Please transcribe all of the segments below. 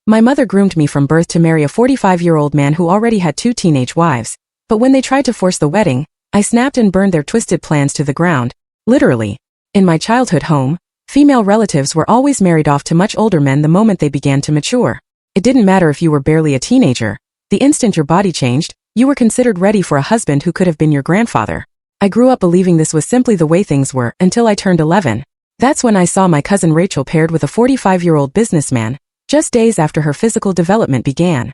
My mother groomed me from birth to marry a 45-year-old man who already had 2 teenage wives. But when they tried to force the wedding, I snapped and burned their twisted plans to the ground. Literally. In my childhood home, female relatives were always married off to much older men the moment they began to mature. It didn't matter if you were barely a teenager. The instant your body changed, you were considered ready for a husband who could have been your grandfather. I grew up believing this was simply the way things were until I turned 11. That's when I saw my cousin Rachel paired with a 45-year-old businessman, just days after her physical development began.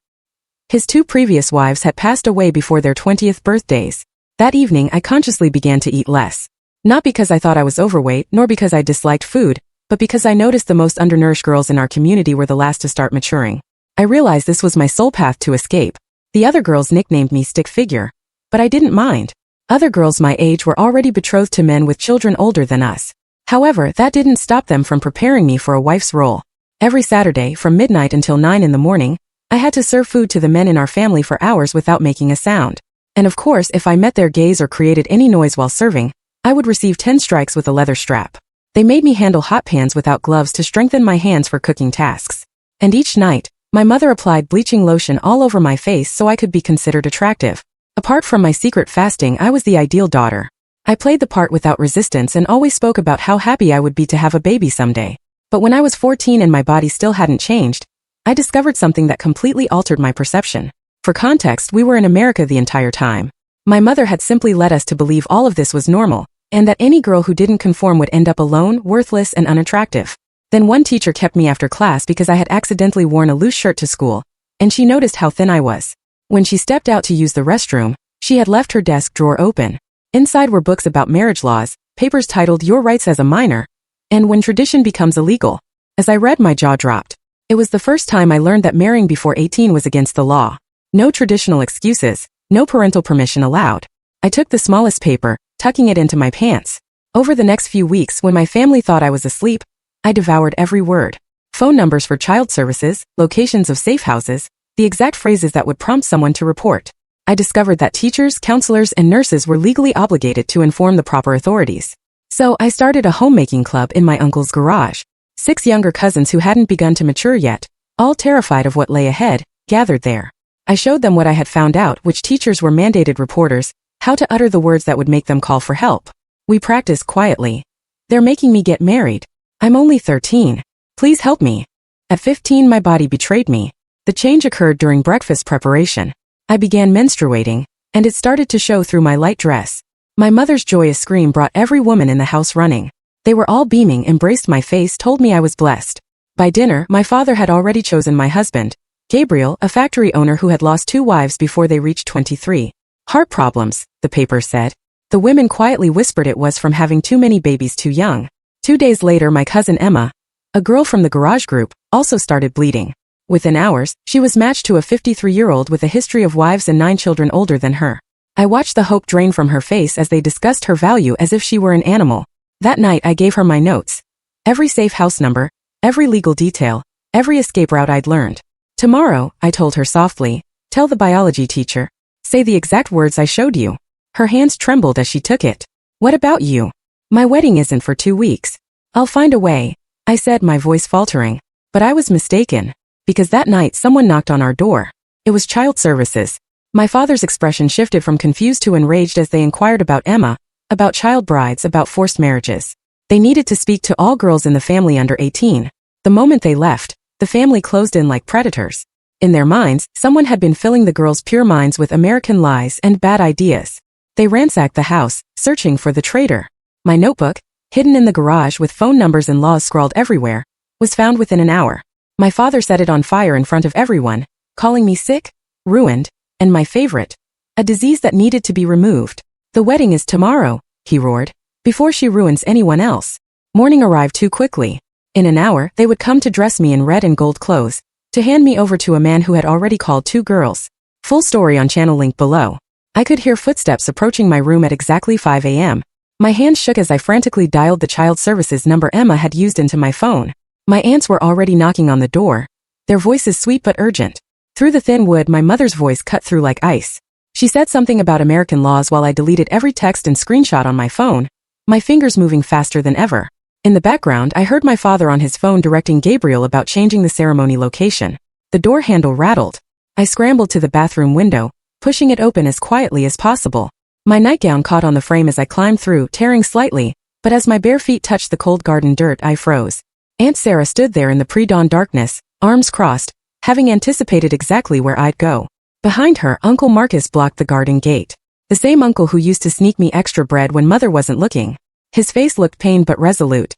His 2 previous wives had passed away before their 20th birthdays. That evening I consciously began to eat less. Not because I thought I was overweight, nor because I disliked food, but because I noticed the most undernourished girls in our community were the last to start maturing. I realized this was my sole path to escape. The other girls nicknamed me stick figure, but I didn't mind. Other girls my age were already betrothed to men with children older than us. However, that didn't stop them from preparing me for a wife's role. Every Saturday, from midnight until 9 in the morning, I had to serve food to the men in our family for hours without making a sound. And of course, if I met their gaze or created any noise while serving, I would receive 10 strikes with a leather strap. They made me handle hot pans without gloves to strengthen my hands for cooking tasks. And each night, my mother applied bleaching lotion all over my face so I could be considered attractive. Apart from my secret fasting, I was the ideal daughter. I played the part without resistance and always spoke about how happy I would be to have a baby someday. But when I was 14 and my body still hadn't changed, I discovered something that completely altered my perception. For context, we were in America the entire time. My mother had simply led us to believe all of this was normal, and that any girl who didn't conform would end up alone, worthless, and unattractive. Then one teacher kept me after class because I had accidentally worn a loose shirt to school, and she noticed how thin I was. When she stepped out to use the restroom, she had left her desk drawer open. Inside were books about marriage laws, papers titled Your Rights as a Minor, and When Tradition Becomes Illegal. As I read, my jaw dropped. It was the first time I learned that marrying before 18 was against the law. No traditional excuses, no parental permission allowed. I took the smallest paper, tucking it into my pants. Over the next few weeks, when my family thought I was asleep, I devoured every word. Phone numbers for child services, locations of safe houses, the exact phrases that would prompt someone to report. I discovered that teachers, counselors, and nurses were legally obligated to inform the proper authorities. So I started a homemaking club in my uncle's garage. 6 younger cousins who hadn't begun to mature yet, all terrified of what lay ahead, gathered there. I showed them what I had found out, which teachers were mandated reporters, how to utter the words that would make them call for help. We practiced quietly. They're making me get married. I'm only 13. Please help me. At 15, my body betrayed me. The change occurred during breakfast preparation. I began menstruating, and it started to show through my light dress. My mother's joyous scream brought every woman in the house running. They were all beaming, embraced my face, told me I was blessed. By dinner, my father had already chosen my husband, Gabriel, a factory owner who had lost 2 wives before they reached 23. Heart problems, the papers said. The women quietly whispered it was from having too many babies too young. 2 days later, my cousin Emma, a girl from the garage group, also started bleeding. Within hours, she was matched to a 53-year-old with a history of wives and 9 children older than her. I watched the hope drain from her face as they discussed her value as if she were an animal. That night I gave her my notes. Every safe house number, every legal detail, every escape route I'd learned. Tomorrow, I told her softly, tell the biology teacher. Say the exact words I showed you. Her hands trembled as she took it. What about you? My wedding isn't for 2 weeks. I'll find a way, I said, my voice faltering. But I was mistaken. Because that night someone knocked on our door. It was child services. My father's expression shifted from confused to enraged as they inquired about Emma, about child brides, about forced marriages. They needed to speak to all girls in the family under 18. The moment they left, the family closed in like predators. In their minds, someone had been filling the girls' pure minds with American lies and bad ideas. They ransacked the house, searching for the traitor. My notebook, hidden in the garage with phone numbers and laws scrawled everywhere, was found within an hour. My father set it on fire in front of everyone, calling me sick, ruined, and my favorite, a disease that needed to be removed. The wedding is tomorrow, he roared, before she ruins anyone else. Morning arrived too quickly. In an hour, they would come to dress me in red and gold clothes, to hand me over to a man who had already called 2 girls. Full story on channel link below. I could hear footsteps approaching my room at exactly 5 a.m. My hands shook as I frantically dialed the child services number Emma had used into my phone. My aunts were already knocking on the door, their voices sweet but urgent. Through the thin wood, my mother's voice cut through like ice. She said something about American laws while I deleted every text and screenshot on my phone, my fingers moving faster than ever. In the background, I heard my father on his phone directing Gabriel about changing the ceremony location. The door handle rattled. I scrambled to the bathroom window, pushing it open as quietly as possible. My nightgown caught on the frame as I climbed through, tearing slightly, but as my bare feet touched the cold garden dirt, I froze. Aunt Sarah stood there in the pre-dawn darkness, arms crossed, having anticipated exactly where I'd go. Behind her, Uncle Marcus blocked the garden gate. The same uncle who used to sneak me extra bread when Mother wasn't looking. His face looked pained but resolute.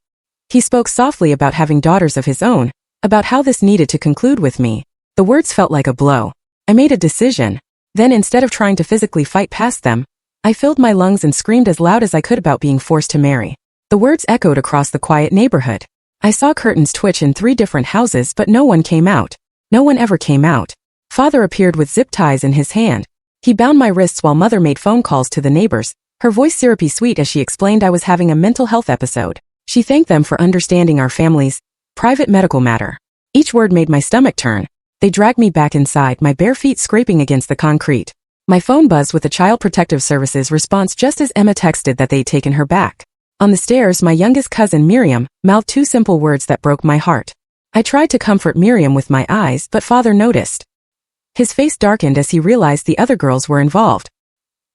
He spoke softly about having daughters of his own, about how this needed to conclude with me. The words felt like a blow. I made a decision. Then instead of trying to physically fight past them, I filled my lungs and screamed as loud as I could about being forced to marry. The words echoed across the quiet neighborhood. I saw curtains twitch in 3 different houses, but no one came out. No one ever came out. Father appeared with zip ties in his hand. He bound my wrists while Mother made phone calls to the neighbors, her voice syrupy sweet as she explained I was having a mental health episode. She thanked them for understanding our family's private medical matter. Each word made my stomach turn. They dragged me back inside, my bare feet scraping against the concrete. My phone buzzed with the Child Protective Services response just as Emma texted that they'd taken her back. On the stairs, my youngest cousin Miriam mouthed 2 simple words that broke my heart. I tried to comfort Miriam with my eyes, but Father noticed. His face darkened as he realized the other girls were involved.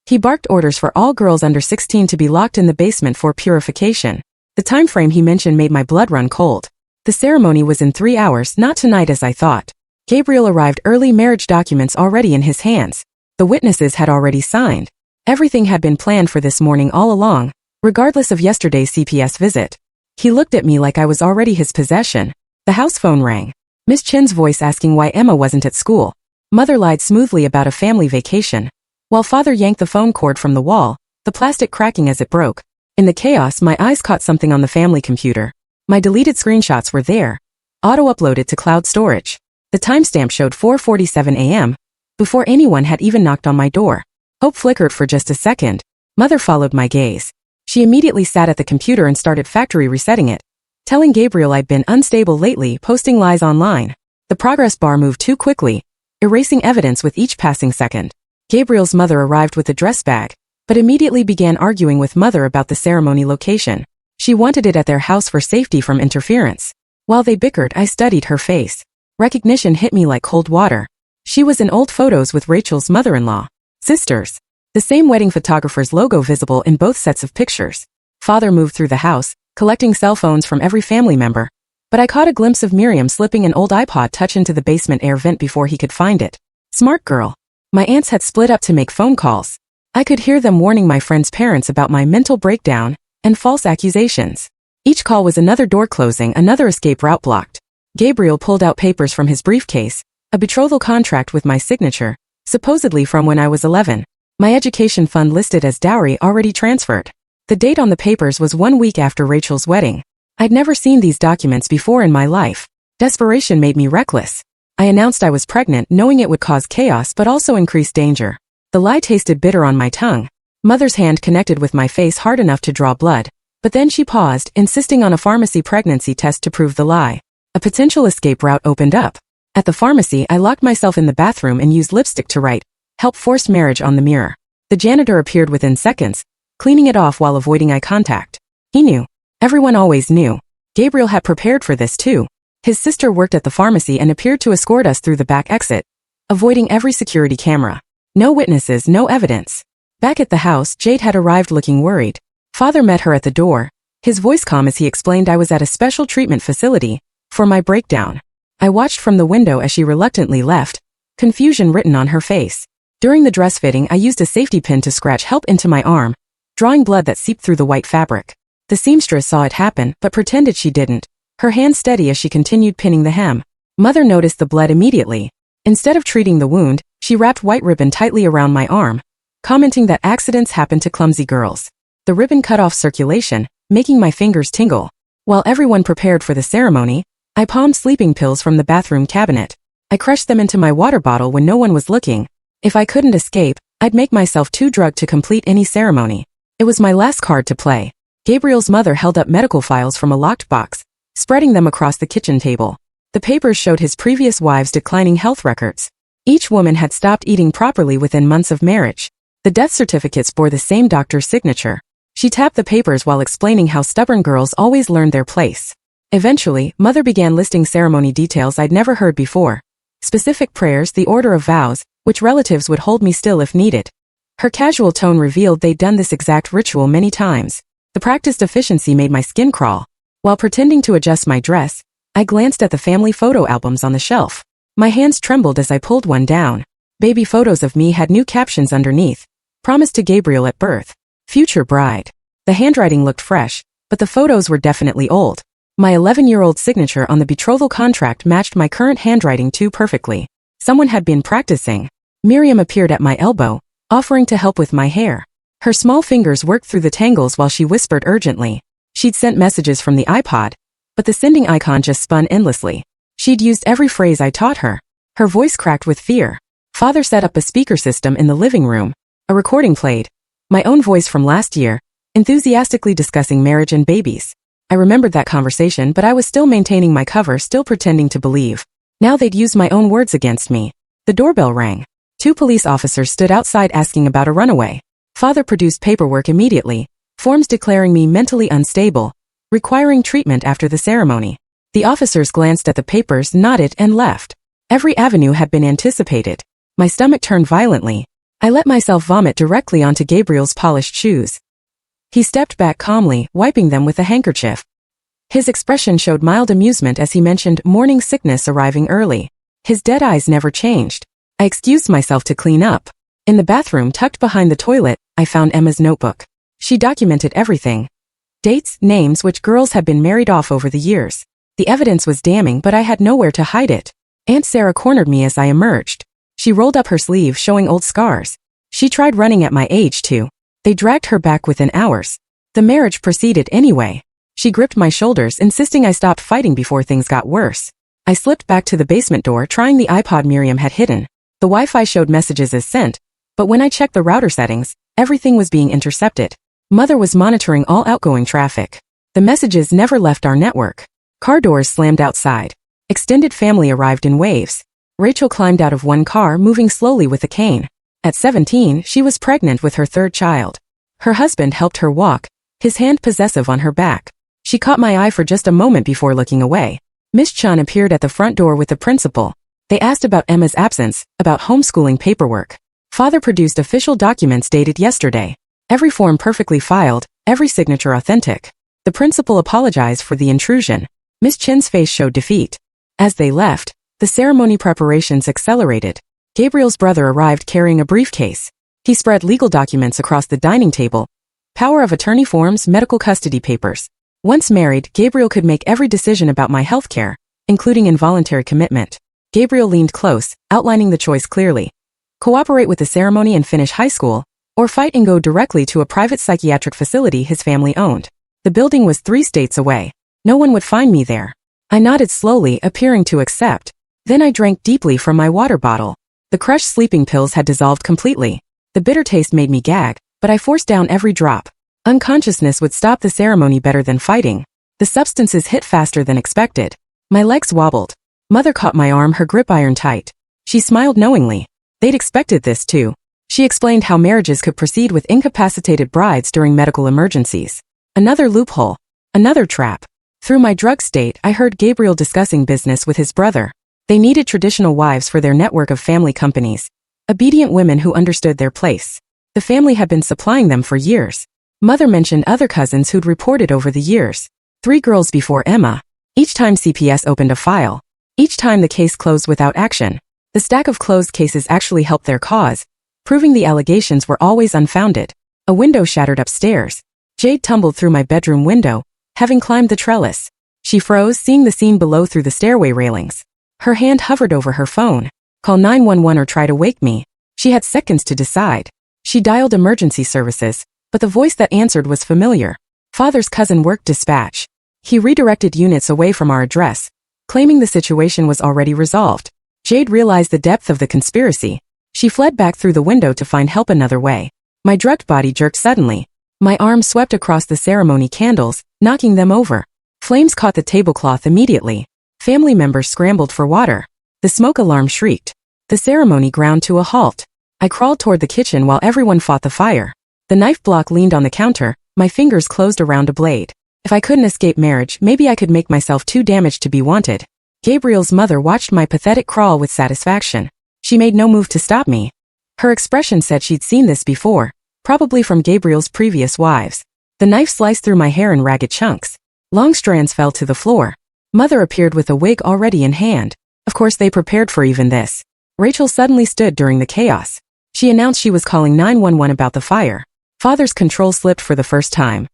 He barked orders for all girls under 16 to be locked in the basement for purification. The time frame he mentioned made my blood run cold. The ceremony was in 3 hours, not tonight as I thought. Gabriel arrived early, marriage documents already in his hands. The witnesses had already signed. Everything had been planned for this morning all along, regardless of yesterday's CPS visit. He looked at me like I was already his possession. The house phone rang. Miss Chin's voice asking why Emma wasn't at school. Mother lied smoothly about a family vacation, while Father yanked the phone cord from the wall, the plastic cracking as it broke. In the chaos, my eyes caught something on the family computer. My deleted screenshots were there, auto-uploaded to cloud storage. The timestamp showed 4:47 a.m., before anyone had even knocked on my door. Hope flickered for just a second. Mother followed my gaze. She immediately sat at the computer and started factory resetting it, telling Gabriel I'd been unstable lately, posting lies online. The progress bar moved too quickly, erasing evidence with each passing second. Gabriel's mother arrived with a dress bag, but immediately began arguing with Mother about the ceremony location. She wanted it at their house for safety from interference. While they bickered, I studied her face. Recognition hit me like cold water. She was in old photos with Rachel's mother-in-law. Sisters. The same wedding photographer's logo visible in both sets of pictures. Father moved through the house, collecting cell phones from every family member. But I caught a glimpse of Miriam slipping an old iPod Touch into the basement air vent before he could find it. Smart girl. My aunts had split up to make phone calls. I could hear them warning my friends' parents about my mental breakdown and false accusations. Each call was another door closing, another escape route blocked. Gabriel pulled out papers from his briefcase, a betrothal contract with my signature, supposedly from when I was 11. My education fund listed as dowry already transferred. The date on the papers was 1 week after Rachel's wedding. I'd never seen these documents before in my life. Desperation made me reckless. I announced I was pregnant, knowing it would cause chaos but also increase danger. The lie tasted bitter on my tongue. Mother's hand connected with my face hard enough to draw blood, but then she paused, insisting on a pharmacy pregnancy test to prove the lie. A potential escape route opened up. At the pharmacy, I locked myself in the bathroom and used lipstick to write, "Help forced marriage" on the mirror. The janitor appeared within seconds, cleaning it off while avoiding eye contact. He knew. Everyone always knew. Gabriel had prepared for this too. His sister worked at the pharmacy and appeared to escort us through the back exit, avoiding every security camera. No witnesses, no evidence. Back at the house, Jade had arrived looking worried. Father met her at the door, his voice calm as he explained I was at a special treatment facility for my breakdown. I watched from the window as she reluctantly left, confusion written on her face. During the dress fitting, I used a safety pin to scratch help into my arm, drawing blood that seeped through the white fabric. The seamstress saw it happen, but pretended she didn't, her hand steady as she continued pinning the hem. Mother noticed the blood immediately. Instead of treating the wound, she wrapped white ribbon tightly around my arm, commenting that accidents happen to clumsy girls. The ribbon cut off circulation, making my fingers tingle. While everyone prepared for the ceremony, I palmed sleeping pills from the bathroom cabinet. I crushed them into my water bottle when no one was looking. If I couldn't escape, I'd make myself too drugged to complete any ceremony. It was my last card to play. Gabriel's mother held up medical files from a locked box, spreading them across the kitchen table. The papers showed his previous wives' declining health records. Each woman had stopped eating properly within months of marriage. The death certificates bore the same doctor's signature. She tapped the papers while explaining how stubborn girls always learned their place. Eventually, Mother began listing ceremony details I'd never heard before. Specific prayers, the order of vows, which relatives would hold me still if needed. Her casual tone revealed they'd done this exact ritual many times. The practiced efficiency made my skin crawl. While pretending to adjust my dress, I glanced at the family photo albums on the shelf. My hands trembled as I pulled one down. Baby photos of me had new captions underneath. Promised to Gabriel at birth. Future bride. The handwriting looked fresh, but the photos were definitely old. My 11-year-old signature on the betrothal contract matched my current handwriting too perfectly. Someone had been practicing. Miriam appeared at my elbow, offering to help with my hair. Her small fingers worked through the tangles while she whispered urgently. She'd sent messages from the iPod, but the sending icon just spun endlessly. She'd used every phrase I taught her. Her voice cracked with fear. Father set up a speaker system in the living room. A recording played. My own voice from last year, enthusiastically discussing marriage and babies. I remembered that conversation, but I was still maintaining my cover, still pretending to believe. Now they'd used my own words against me. The doorbell rang. 2 police officers stood outside asking about a runaway. Father produced paperwork immediately, forms declaring me mentally unstable, requiring treatment after the ceremony. The officers glanced at the papers, nodded, and left. Every avenue had been anticipated. My stomach turned violently. I let myself vomit directly onto Gabriel's polished shoes. He stepped back calmly, wiping them with a handkerchief. His expression showed mild amusement as he mentioned morning sickness arriving early. His dead eyes never changed. I excused myself to clean up. In the bathroom tucked behind the toilet, I found Emma's notebook. She documented everything. Dates, names, which girls had been married off over the years. The evidence was damning, but I had nowhere to hide it. Aunt Sarah cornered me as I emerged. She rolled up her sleeve, showing old scars. She tried running at my age too. They dragged her back within hours. The marriage proceeded anyway. She gripped my shoulders, insisting I stopped fighting before things got worse. I slipped back to the basement door, trying the iPod Miriam had hidden. The Wi-Fi showed messages as sent, but when I checked the router settings, everything was being intercepted. Mother was monitoring all outgoing traffic. The messages never left our network. Car doors slammed outside. Extended family arrived in waves. Rachel climbed out of one car, moving slowly with a cane. At 17, she was pregnant with her 3rd child. Her husband helped her walk, his hand possessive on her back. She caught my eye for just a moment before looking away. Miss Chun appeared at the front door with the principal. They asked about Emma's absence, about homeschooling paperwork. Father produced official documents dated yesterday. Every form perfectly filed, every signature authentic. The principal apologized for the intrusion. Miss Chin's face showed defeat. As they left, the ceremony preparations accelerated. Gabriel's brother arrived carrying a briefcase. He spread legal documents across the dining table. Power of attorney forms, medical custody papers. Once married, Gabriel could make every decision about my health care, including involuntary commitment. Gabriel leaned close, outlining the choice clearly. Cooperate with the ceremony and finish high school, or fight and go directly to a private psychiatric facility his family owned. The building was 3 states away. No one would find me there. I nodded slowly, appearing to accept. Then I drank deeply from my water bottle. The crushed sleeping pills had dissolved completely. The bitter taste made me gag, but I forced down every drop. Unconsciousness would stop the ceremony better than fighting. The substances hit faster than expected. My legs wobbled. Mother caught my arm, her grip iron tight. She smiled knowingly. They'd expected this too. She explained how marriages could proceed with incapacitated brides during medical emergencies. Another loophole. Another trap. Through my drug state, I heard Gabriel discussing business with his brother. They needed traditional wives for their network of family companies. Obedient women who understood their place. The family had been supplying them for years. Mother mentioned other cousins who'd reported over the years. 3 girls before Emma. Each time CPS opened a file. Each time the case closed without action. The stack of closed cases actually helped their cause, proving the allegations were always unfounded. A window shattered upstairs. Jade tumbled through my bedroom window, having climbed the trellis. She froze, seeing the scene below through the stairway railings. Her hand hovered over her phone. Call 911 or try to wake me. She had seconds to decide. She dialed emergency services, but the voice that answered was familiar. Father's cousin worked dispatch. He redirected units away from our address, claiming the situation was already resolved. Jade realized the depth of the conspiracy. She fled back through the window to find help another way. My drugged body jerked suddenly. My arm swept across the ceremony candles, knocking them over. Flames caught the tablecloth immediately. Family members scrambled for water. The smoke alarm shrieked. The ceremony ground to a halt. I crawled toward the kitchen while everyone fought the fire. The knife block leaned on the counter, my fingers closed around a blade. If I couldn't escape marriage, maybe I could make myself too damaged to be wanted. Gabriel's mother watched my pathetic crawl with satisfaction. She made no move to stop me. Her expression said she'd seen this before, probably from Gabriel's previous wives. The knife sliced through my hair in ragged chunks. Long strands fell to the floor. Mother appeared with a wig already in hand. Of course they prepared for even this. Rachel suddenly stood during the chaos. She announced she was calling 911 about the fire. Father's control slipped for the first time.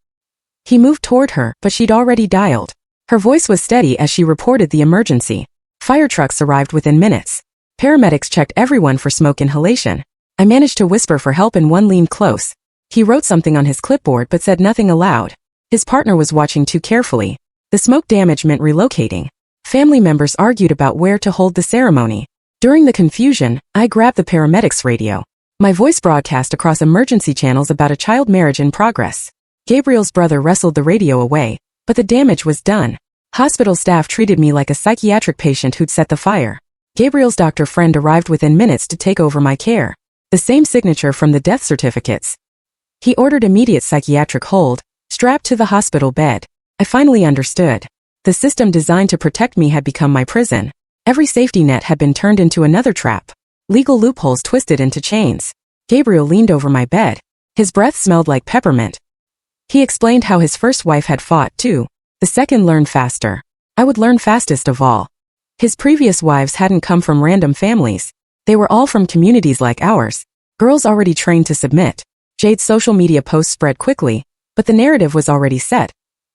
He moved toward her, but she'd already dialed. Her voice was steady as she reported the emergency. Fire trucks arrived within minutes. Paramedics checked everyone for smoke inhalation. I managed to whisper for help and one leaned close. He wrote something on his clipboard but said nothing aloud. His partner was watching too carefully. The smoke damage meant relocating. Family members argued about where to hold the ceremony. During the confusion, I grabbed the paramedics' radio. My voice broadcast across emergency channels about a child marriage in progress. Gabriel's brother wrestled the radio away, but the damage was done. Hospital staff treated me like a psychiatric patient who'd set the fire. Gabriel's doctor friend arrived within minutes to take over my care. The same signature from the death certificates. He ordered immediate psychiatric hold, strapped to the hospital bed. I finally understood. The system designed to protect me had become my prison. Every safety net had been turned into another trap. Legal loopholes twisted into chains. Gabriel leaned over my bed. His breath smelled like peppermint. He explained how his first wife had fought, too. The second learned faster. I would learn fastest of all. His previous wives hadn't come from random families. They were all from communities like ours. Girls already trained to submit. Jade's social media posts spread quickly, but the narrative was already set.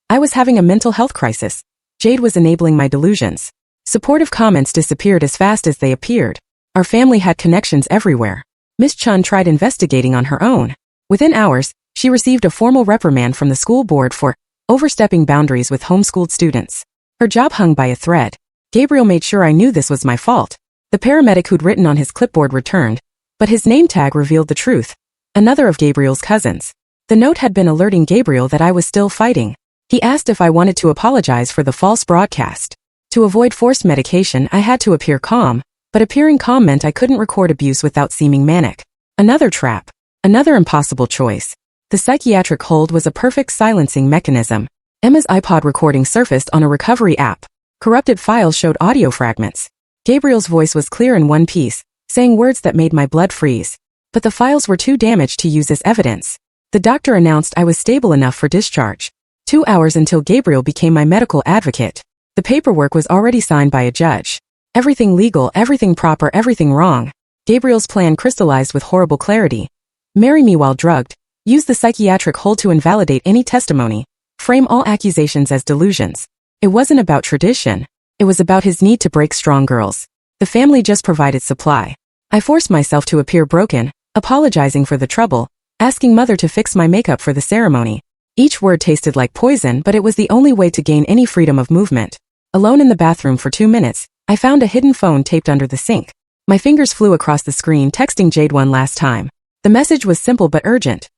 I was having a mental health crisis. Jade was enabling my delusions. Supportive comments disappeared as fast as they appeared. Our family had connections everywhere. Miss Chun tried investigating on her own. Within hours, she received a formal reprimand from the school board for overstepping boundaries with homeschooled students. Her job hung by a thread. Gabriel made sure I knew this was my fault. The paramedic who'd written on his clipboard returned, but his name tag revealed the truth. Another of Gabriel's cousins. The note had been alerting Gabriel that I was still fighting. He asked if I wanted to apologize for the false broadcast. To avoid forced medication, I had to appear calm, but appearing calm meant I couldn't record abuse without seeming manic. Another trap. Another impossible choice. The psychiatric hold was a perfect silencing mechanism. Emma's iPod recording surfaced on a recovery app. Corrupted files showed audio fragments. Gabriel's voice was clear in one piece, saying words that made my blood freeze. But the files were too damaged to use as evidence. The doctor announced I was stable enough for discharge. 2 hours until Gabriel became my medical advocate. The paperwork was already signed by a judge. Everything legal, everything proper, everything wrong. Gabriel's plan crystallized with horrible clarity. Marry me while drugged. Use the psychiatric hold to invalidate any testimony. Frame all accusations as delusions. It wasn't about tradition. It was about his need to break strong girls. The family just provided supply. I forced myself to appear broken, apologizing for the trouble, asking mother to fix my makeup for the ceremony. Each word tasted like poison, but it was the only way to gain any freedom of movement. Alone in the bathroom for 2 minutes, I found a hidden phone taped under the sink. My fingers flew across the screen, texting Jade one last time. The message was simple but urgent.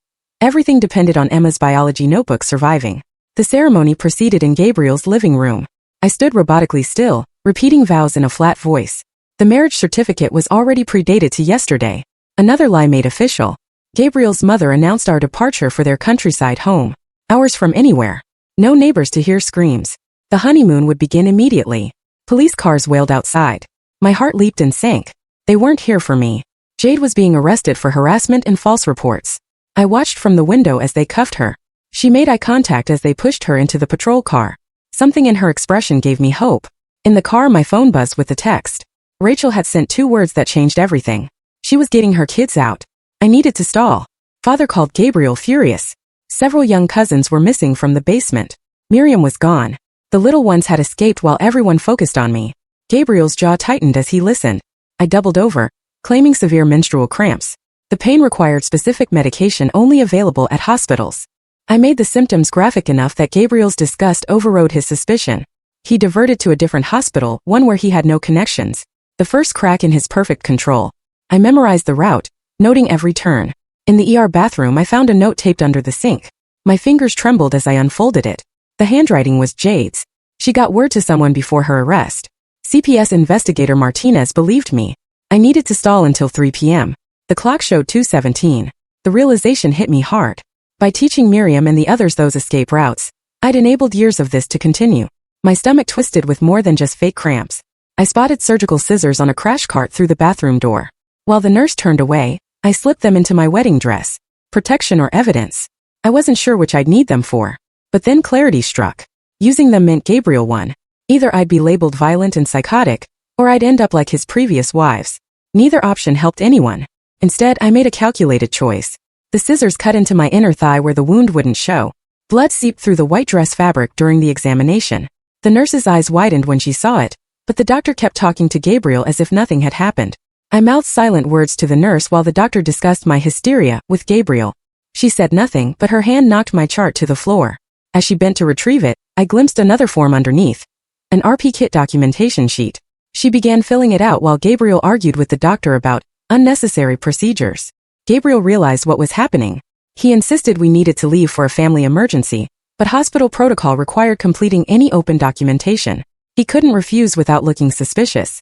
Everything depended on Emma's biology notebook surviving. The ceremony proceeded in Gabriel's living room. I stood robotically still, repeating vows in a flat voice. The marriage certificate was already predated to yesterday. Another lie made official. Gabriel's mother announced our departure for their countryside home. Hours from anywhere. No neighbors to hear screams. The honeymoon would begin immediately. Police cars wailed outside. My heart leaped and sank. They weren't here for me. Jade was being arrested for harassment and false reports. I watched from the window as they cuffed her. She made eye contact as they pushed her into the patrol car. Something in her expression gave me hope. In the car, my phone buzzed with a text. Rachel had sent 2 words that changed everything. She was getting her kids out. I needed to stall. Father called Gabriel furious. Several young cousins were missing from the basement. Miriam was gone. The little ones had escaped while everyone focused on me. Gabriel's jaw tightened as he listened. I doubled over, claiming severe menstrual cramps. The pain required specific medication only available at hospitals. I made the symptoms graphic enough that Gabriel's disgust overrode his suspicion. He diverted to a different hospital, one where he had no connections. The first crack in his perfect control. I memorized the route, noting every turn. In the ER bathroom, I found a note taped under the sink. My fingers trembled as I unfolded it. The handwriting was Jade's. She got word to someone before her arrest. CPS investigator Martinez believed me. I needed to stall until 3 p.m. The clock showed 2:17. The realization hit me hard. By teaching Miriam and the others those escape routes, I'd enabled years of this to continue. My stomach twisted with more than just fake cramps. I spotted surgical scissors on a crash cart through the bathroom door. While the nurse turned away, I slipped them into my wedding dress. Protection or evidence? I wasn't sure which I'd need them for. But then clarity struck. Using them meant Gabriel won. Either I'd be labeled violent and psychotic, or I'd end up like his previous wives. Neither option helped anyone. Instead, I made a calculated choice. The scissors cut into my inner thigh where the wound wouldn't show. Blood seeped through the white dress fabric during the examination. The nurse's eyes widened when she saw it, but the doctor kept talking to Gabriel as if nothing had happened. I mouthed silent words to the nurse while the doctor discussed my hysteria with Gabriel. She said nothing, but her hand knocked my chart to the floor. As she bent to retrieve it, I glimpsed another form underneath. An RP kit documentation sheet. She began filling it out while Gabriel argued with the doctor about unnecessary procedures. Gabriel realized what was happening. He insisted we needed to leave for a family emergency, but hospital protocol required completing any open documentation. He couldn't refuse without looking suspicious.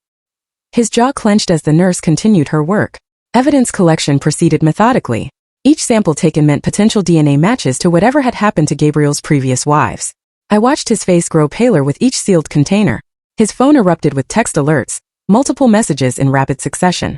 His jaw clenched as the nurse continued her work. Evidence collection proceeded methodically. Each sample taken meant potential DNA matches to whatever had happened to Gabriel's previous wives. I watched his face grow paler with each sealed container. His phone erupted with text alerts, multiple messages in rapid succession.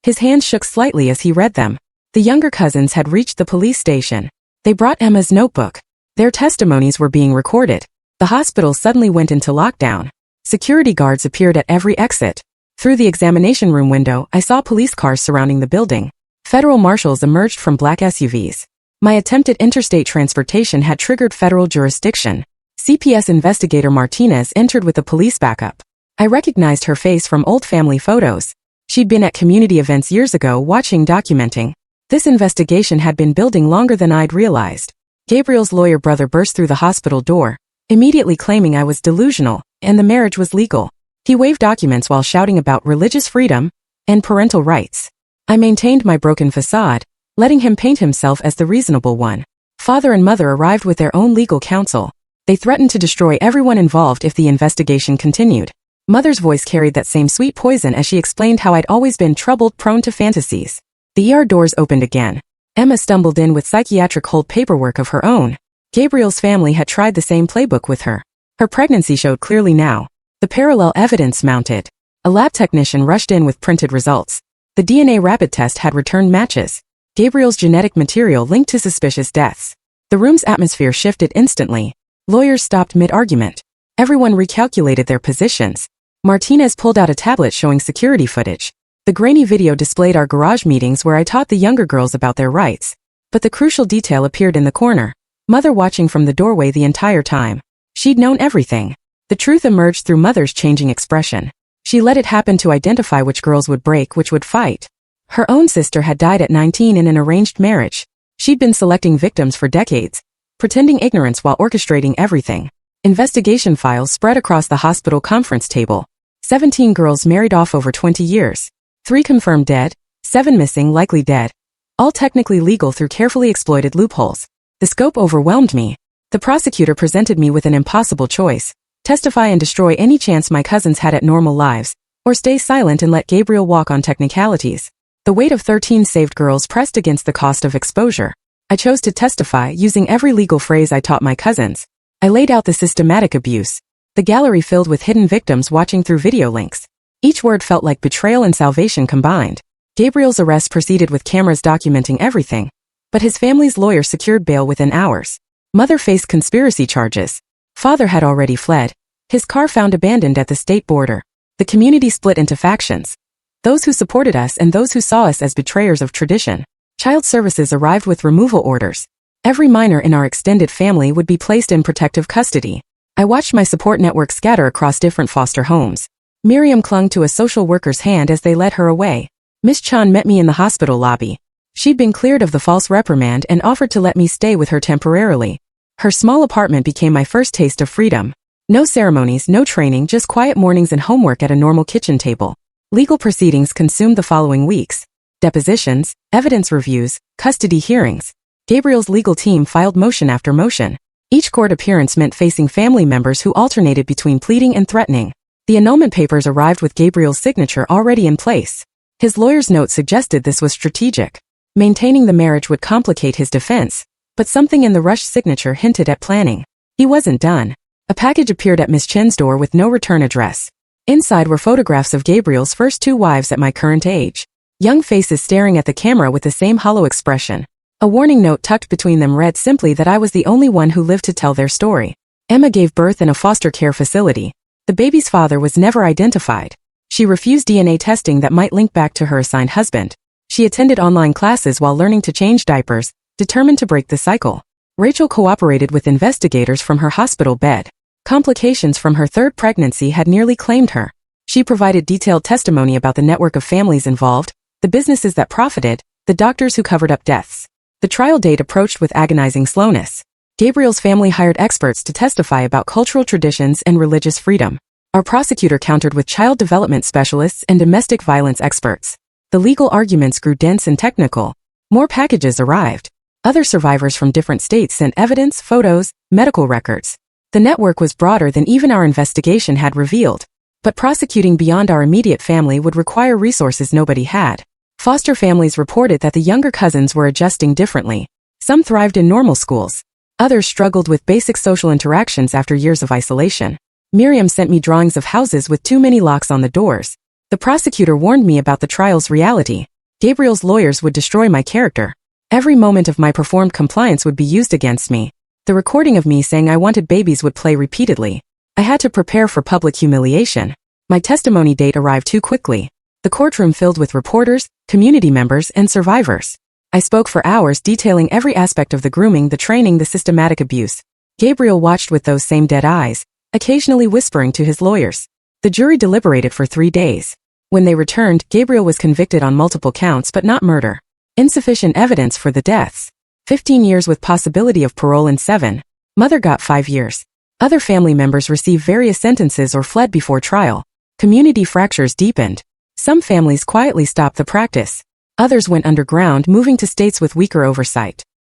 His hands shook slightly as he read them. The younger cousins had reached the police station. They brought Emma's notebook. Their testimonies were being recorded. The hospital suddenly went into lockdown. Security guards appeared at every exit. Through the examination room window, I saw police cars surrounding the building. Federal marshals emerged from black SUVs. My attempted interstate transportation had triggered federal jurisdiction. CPS investigator Martinez entered with a police backup. I recognized her face from old family photos. She'd been at community events years ago watching documenting. This investigation had been building longer than I'd realized. Gabriel's lawyer brother burst through the hospital door, immediately claiming I was delusional, and the marriage was legal. He waved documents while shouting about religious freedom and parental rights. I maintained my broken facade, letting him paint himself as the reasonable one. Father and mother arrived with their own legal counsel. They threatened to destroy everyone involved if the investigation continued. Mother's voice carried that same sweet poison as she explained how I'd always been troubled, prone to fantasies. The ER doors opened again. Emma stumbled in with psychiatric hold paperwork of her own. Gabriel's family had tried the same playbook with her. Her pregnancy showed clearly now. The parallel evidence mounted. A lab technician rushed in with printed results. The DNA rapid test had returned matches. Gabriel's genetic material linked to suspicious deaths. The room's atmosphere shifted instantly. Lawyers stopped mid-argument. Everyone recalculated their positions. Martinez pulled out a tablet showing security footage. The grainy video displayed our garage meetings where I taught the younger girls about their rights. But the crucial detail appeared in the corner. Mother watching from the doorway the entire time. She'd known everything. The truth emerged through Mother's changing expression. She let it happen to identify which girls would break, which would fight. Her own sister had died at 19 in an arranged marriage. She'd been selecting victims for decades, pretending ignorance while orchestrating everything. Investigation files spread across the hospital conference table. 17 girls married off over 20 years. 3 confirmed dead, 7 missing, likely dead. All technically legal through carefully exploited loopholes. The scope overwhelmed me. The prosecutor presented me with an impossible choice. Testify and destroy any chance my cousins had at normal lives, or stay silent and let Gabriel walk on technicalities. The weight of 13 saved girls pressed against the cost of exposure. I chose to testify using every legal phrase I taught my cousins. I laid out the systematic abuse. The gallery filled with hidden victims watching through video links. Each word felt like betrayal and salvation combined. Gabriel's arrest proceeded with cameras documenting everything. But his family's lawyer secured bail within hours. Mother faced conspiracy charges. Father had already fled. His car found abandoned at the state border. The community split into factions. Those who supported us and those who saw us as betrayers of tradition. Child services arrived with removal orders. Every minor in our extended family would be placed in protective custody. I watched my support network scatter across different foster homes. Miriam clung to a social worker's hand as they led her away. Miss Chan met me in the hospital lobby. She'd been cleared of the false reprimand and offered to let me stay with her temporarily. Her small apartment became my first taste of freedom. No ceremonies, no training, just quiet mornings and homework at a normal kitchen table. Legal proceedings consumed the following weeks. Depositions, evidence reviews, custody hearings. Gabriel's legal team filed motion after motion. Each court appearance meant facing family members who alternated between pleading and threatening. The annulment papers arrived with Gabriel's signature already in place. His lawyer's note suggested this was strategic. Maintaining the marriage would complicate his defense, but something in the rushed signature hinted at planning. He wasn't done. A package appeared at Miss Chen's door with no return address. Inside were photographs of Gabriel's first 2 wives at my current age. Young faces staring at the camera with the same hollow expression. A warning note tucked between them read simply that I was the only one who lived to tell their story. Emma gave birth in a foster care facility. The baby's father was never identified. She refused DNA testing that might link back to her assigned husband. She attended online classes while learning to change diapers, determined to break the cycle. Rachel cooperated with investigators from her hospital bed. Complications from her 3rd pregnancy had nearly claimed her. She provided detailed testimony about the network of families involved, the businesses that profited, the doctors who covered up deaths. The trial date approached with agonizing slowness. Gabriel's family hired experts to testify about cultural traditions and religious freedom. Our prosecutor countered with child development specialists and domestic violence experts. The legal arguments grew dense and technical. More packages arrived. Other survivors from different states sent evidence, photos, medical records. The network was broader than even our investigation had revealed. But prosecuting beyond our immediate family would require resources nobody had. Foster families reported that the younger cousins were adjusting differently. Some thrived in normal schools. Others struggled with basic social interactions after years of isolation. Miriam sent me drawings of houses with too many locks on the doors. The prosecutor warned me about the trial's reality. Gabriel's lawyers would destroy my character. Every moment of my performed compliance would be used against me. The recording of me saying I wanted babies would play repeatedly. I had to prepare for public humiliation. My testimony date arrived too quickly. The courtroom filled with reporters, community members, and survivors. I spoke for hours detailing every aspect of the grooming, the training, the systematic abuse. Gabriel watched with those same dead eyes, occasionally whispering to his lawyers. The jury deliberated for 3 days. When they returned, Gabriel was convicted on multiple counts but not murder. Insufficient evidence for the deaths. 15 years with possibility of parole in 7. Mother got 5 years. Other family members received various sentences or fled before trial. Community fractures deepened. Some families quietly stopped the practice. Others went underground, moving to states with weaker oversight.